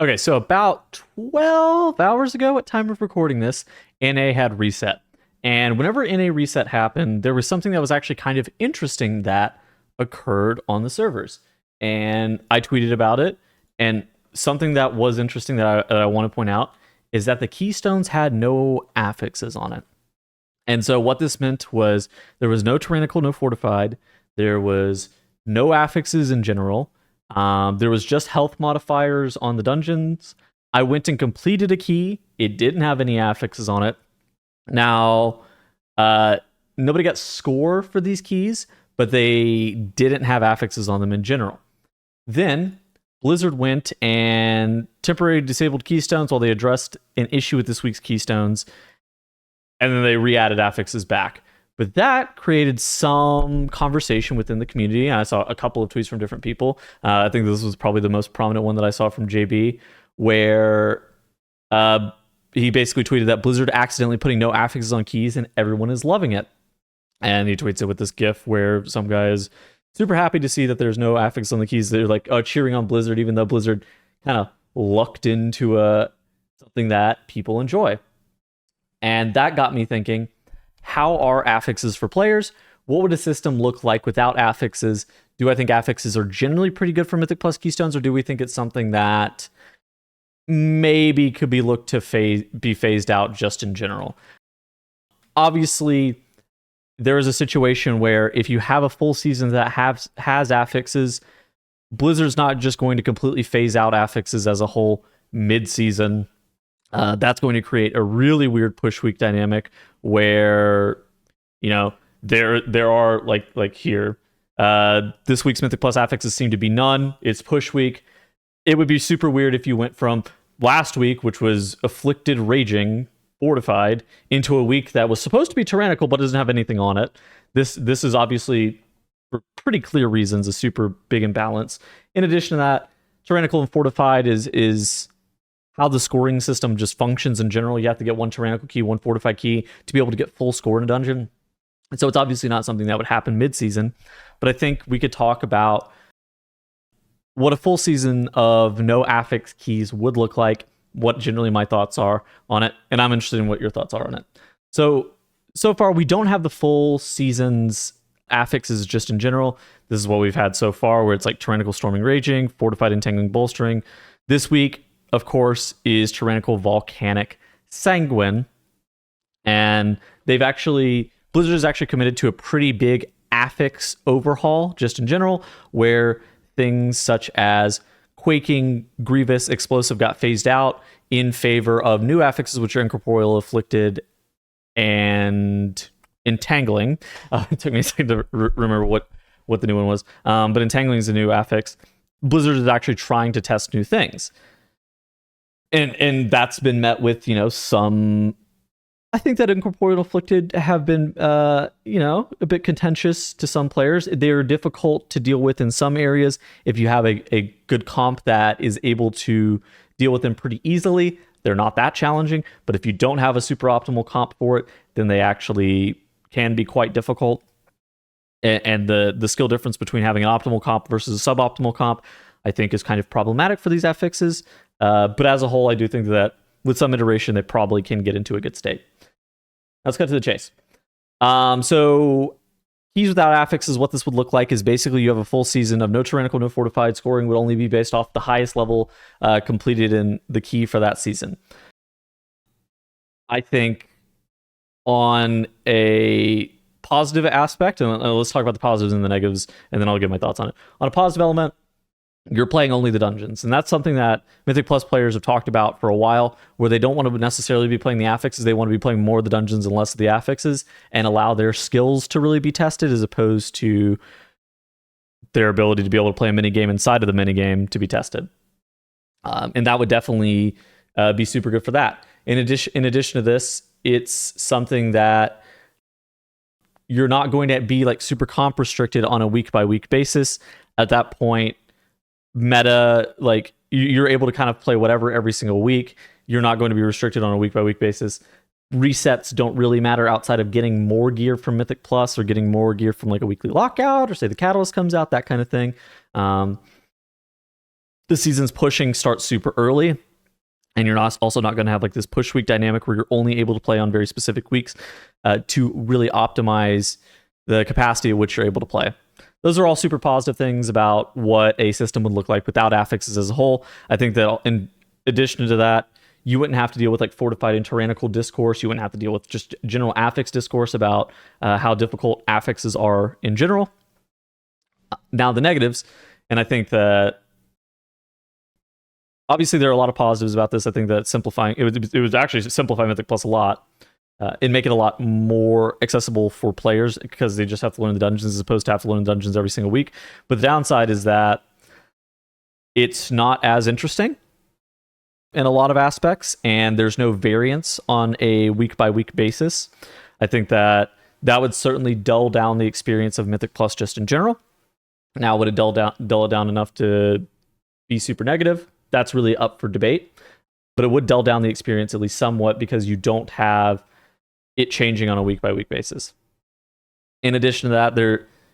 Okay, so about 12 hours ago at time of recording this, NA had reset. And whenever NA reset happened, there was something that was actually kind of interesting that occurred on the servers. And I tweeted about it. And something that was interesting that I want to point out is that the keystones had no affixes on it. And so what this meant was there was no tyrannical, no fortified. There was no affixes in general. There was just health modifiers on the dungeons. I went and completed a key. It didn't have any affixes on it. Now, nobody got score for these keys, but they didn't have affixes on them in general. Then Blizzard went and temporarily disabled keystones while they addressed an issue with this week's keystones, and then they re-added affixes back. But that created some conversation within the community. I saw a couple of tweets from different people. I think this was probably the most prominent one that I saw from JB, where he basically tweeted that Blizzard accidentally putting no affixes on keys and everyone is loving it. And he tweets it with this gif where some guy is super happy to see that there's no affix on the keys. They're like cheering on Blizzard, even though Blizzard kind of lucked into something that people enjoy. And that got me thinking, how are affixes for players? What would a system look like without affixes? Do I think affixes are generally pretty good for Mythic Plus keystones, or do we think it's something that maybe could be looked to be phased out just in general? Obviously, there is a situation where if you have a full season that has affixes, Blizzard's not just going to completely phase out affixes as a whole mid-season. That's going to create a really weird push week dynamic where, there are like here, this week's Mythic Plus affixes seem to be none. It's push week. It would be super weird if you went from last week, which was afflicted, raging, fortified, into a week that was supposed to be tyrannical but doesn't have anything on it. This is obviously, for pretty clear reasons, a super big imbalance. In addition to that, tyrannical and fortified is how the scoring system just functions in general. You have to get one tyrannical key, one fortified key to be able to get full score in a dungeon. And so it's obviously not something that would happen mid-season. But I think we could talk about what a full season of no affix keys would look like, what generally my thoughts are on it, and I'm interested in what your thoughts are on it. So far, we don't have the full season's affixes just in general. This is what we've had so far, where it's like tyrannical, storming, raging, fortified, entangling, bolstering. This week, of course, is tyrannical, volcanic, sanguine. And Blizzard has actually committed to a pretty big affix overhaul, just in general, where things such as quaking, grievous, explosive got phased out in favor of new affixes, which are incorporeal, afflicted, and entangling. It took me a second to remember what the new one was. But entangling is a new affix. Blizzard is actually trying to test new things. And that's been met with, some... I think that incorporeal afflicted have been, a bit contentious to some players. They're difficult to deal with in some areas. If you have a good comp that is able to deal with them pretty easily, they're not that challenging. But if you don't have a super optimal comp for it, then they actually can be quite difficult. And the skill difference between having an optimal comp versus a suboptimal comp, I think, is kind of problematic for these affixes. But as a whole, I do think that with some iteration, they probably can get into a good state. Let's cut to the chase. So keys without affixes, what this would look like is basically you have a full season of no tyrannical, no fortified. Scoring would only be based off the highest level completed in the key for that season. I think on a positive aspect, and let's talk about the positives and the negatives, and then I'll give my thoughts on it. On a positive element, you're playing only the dungeons. And that's something that Mythic Plus players have talked about for a while, where they don't want to necessarily be playing the affixes. They want to be playing more of the dungeons and less of the affixes, and allow their skills to really be tested, as opposed to their ability to be able to play a minigame inside of the minigame to be tested. And that would definitely be super good for that. In addition to this, it's something that you're not going to be like super comp restricted on a week-by-week basis. At that point, meta, like you're able to kind of play whatever every single week. You're not going to be restricted on a week-by-week basis. Resets don't really matter outside of getting more gear from Mythic Plus, or getting more gear from like a weekly lockout, or say the Catalyst comes out, that kind of thing. the season's pushing starts super early, and you're also not going to have like this push week dynamic where you're only able to play on very specific weeks to really optimize the capacity at which you're able to play. Those are all super positive things about what a system would look like without affixes as a whole. I think that in addition to that, you wouldn't have to deal with like fortified and tyrannical discourse. You wouldn't have to deal with just general affix discourse about how difficult affixes are in general. Now the negatives, and I think that obviously there are a lot of positives about this. I think that simplifying it would actually simplify Mythic Plus a lot. And make it a lot more accessible for players because they just have to learn the dungeons as opposed to have to learn the dungeons every single week. But the downside is that it's not as interesting in a lot of aspects, and there's no variance on a week-by-week basis. I think that would certainly dull down the experience of Mythic Plus just in general. Now, would it dull it down enough to be super negative? That's really up for debate. But it would dull down the experience at least somewhat because you don't have it changing on a week-by-week basis. In addition to that,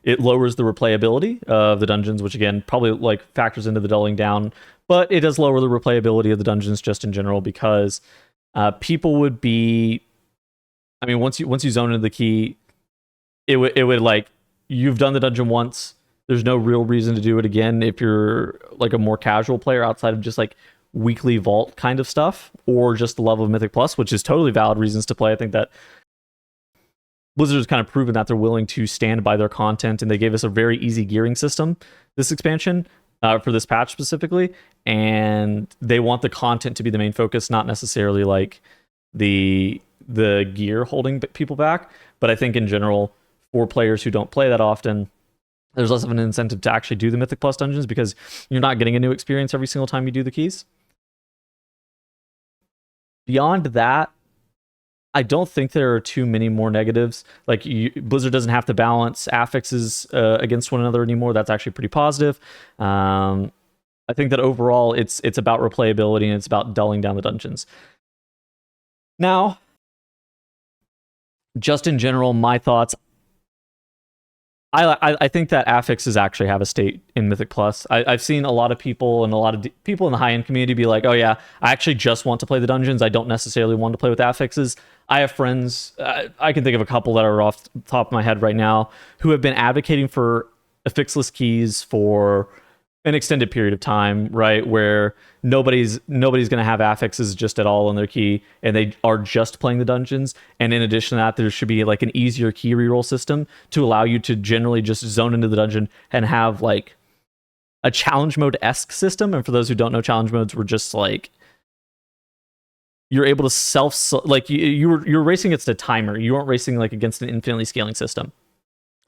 it lowers the replayability of the dungeons, which again probably like factors into the dulling down, but it does lower the replayability of the dungeons just in general because people would be, I mean, once you zone into the key, it would like, you've done the dungeon once, there's no real reason to do it again if you're like a more casual player outside of just like weekly vault kind of stuff or just the level of Mythic Plus, which is totally valid reasons to play. I think that Blizzard has kind of proven that they're willing to stand by their content, and they gave us a very easy gearing system this expansion for this patch specifically, and they want the content to be the main focus, not necessarily like the gear holding people back. But I think in general, for players who don't play that often, there's less of an incentive to actually do the Mythic Plus dungeons because you're not getting a new experience every single time you do the keys. Beyond that, I don't think there are too many more negatives. Like Blizzard doesn't have to balance affixes against one another anymore. That's actually pretty positive. I think that overall it's about replayability and it's about dulling down the dungeons. Now, just in general, my thoughts. I think that affixes actually have a state in Mythic Plus. I've seen a lot of people and a lot of people in the high-end community be like, oh yeah, I actually just want to play the dungeons. I don't necessarily want to play with affixes. I have friends, I can think of a couple that are off the top of my head right now, who have been advocating for affixless keys for an extended period of time, right? Where nobody's going to have affixes just at all on their key, and they are just playing the dungeons. And in addition to that, there should be like an easier key reroll system to allow you to generally just zone into the dungeon and have like a challenge mode-esque system. And for those who don't know, challenge modes were just like, you're able to like you're racing against a timer. You weren't racing like against an infinitely scaling system.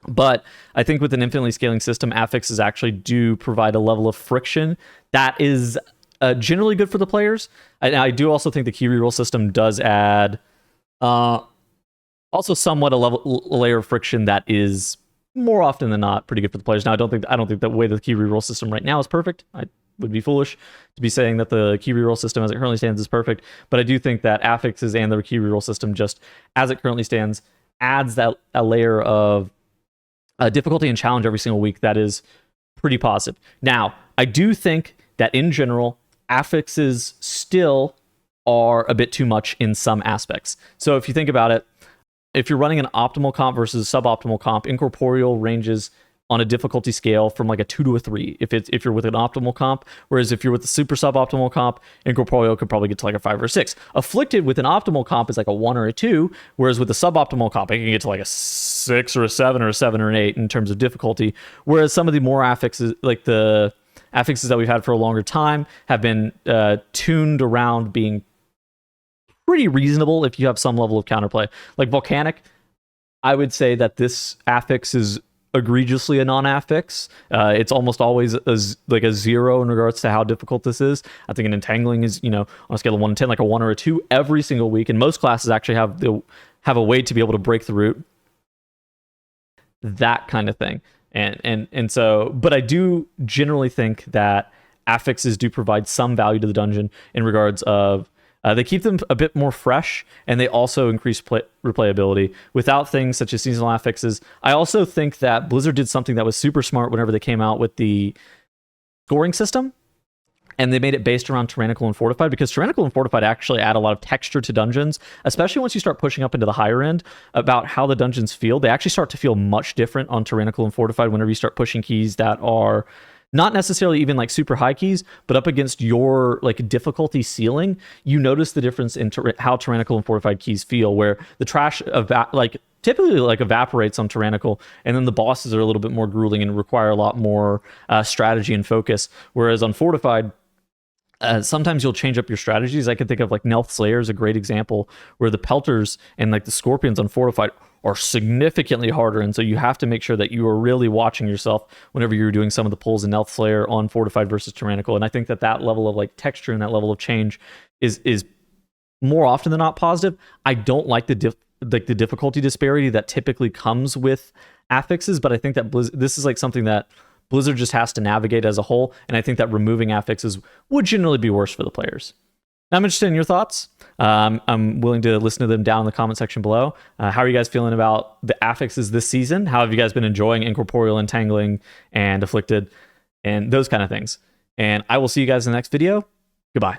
But I think with an infinitely scaling system, affixes actually do provide a level of friction that is generally good for the players. I do also think the key reroll system does add also somewhat a layer of friction that is more often than not pretty good for the players. Now, I don't think the way the key reroll system right now is perfect. I would be foolish to be saying that the key reroll system as it currently stands is perfect, but I do think that affixes and the key reroll system just as it currently stands adds that a layer of difficulty and challenge every single week that is pretty positive. Now, I do think that in general, affixes still are a bit too much in some aspects. So if you think about it, if you're running an optimal comp versus suboptimal comp, incorporeal ranges on a difficulty scale from like a 2 to a 3 if you're with an optimal comp, whereas if you're with the super suboptimal comp, incorporeal could probably get to like a 5 or a 6. Afflicted with an optimal comp is like a 1 or a 2, whereas with the suboptimal comp, it can get to like a 6 or a 7 or a 7 or an 8 in terms of difficulty, whereas some of the more affixes, like the affixes that we've had for a longer time, have been tuned around being pretty reasonable if you have some level of counterplay. Like Volcanic, I would say that this affix is egregiously a non-affix. It's almost always like a 0 in regards to how difficult this is. I think an entangling is, on a scale of 1 to 10, like a 1 or a 2 every single week. And most classes actually have a way to be able to break the root. That kind of thing. And so, but I do generally think that affixes do provide some value to the dungeon in regards of they keep them a bit more fresh, and they also increase replayability without things such as seasonal affixes. I also think that Blizzard did something that was super smart whenever they came out with the scoring system, and they made it based around Tyrannical and Fortified, because Tyrannical and Fortified actually add a lot of texture to dungeons, especially once you start pushing up into the higher end about how the dungeons feel. They actually start to feel much different on Tyrannical and Fortified whenever you start pushing keys that are not necessarily even like super high keys, but up against your like difficulty ceiling. You notice the difference in how Tyrannical and Fortified keys feel, where the trash typically like evaporates on Tyrannical, and then the bosses are a little bit more grueling and require a lot more strategy and focus. Whereas on Fortified, sometimes you'll change up your strategies. I can think of like Nelth Slayer is a great example, where the Pelters and like the Scorpions on Fortified are significantly harder, and so you have to make sure that you are really watching yourself whenever you're doing some of the pulls in Nelth Slayer on Fortified versus Tyrannical. And I think that that level of like texture and that level of change is more often than not positive. I don't like the difficulty disparity that typically comes with affixes, but I think that this is like something that Blizzard just has to navigate as a whole, and I think that removing affixes would generally be worse for the players. Now, I'm interested in your thoughts. I'm willing to listen to them down in the comment section below. How are you guys feeling about the affixes this season? How have you guys been enjoying Incorporeal, Entangling, and Afflicted, and those kind of things? And I will see you guys in the next video. Goodbye.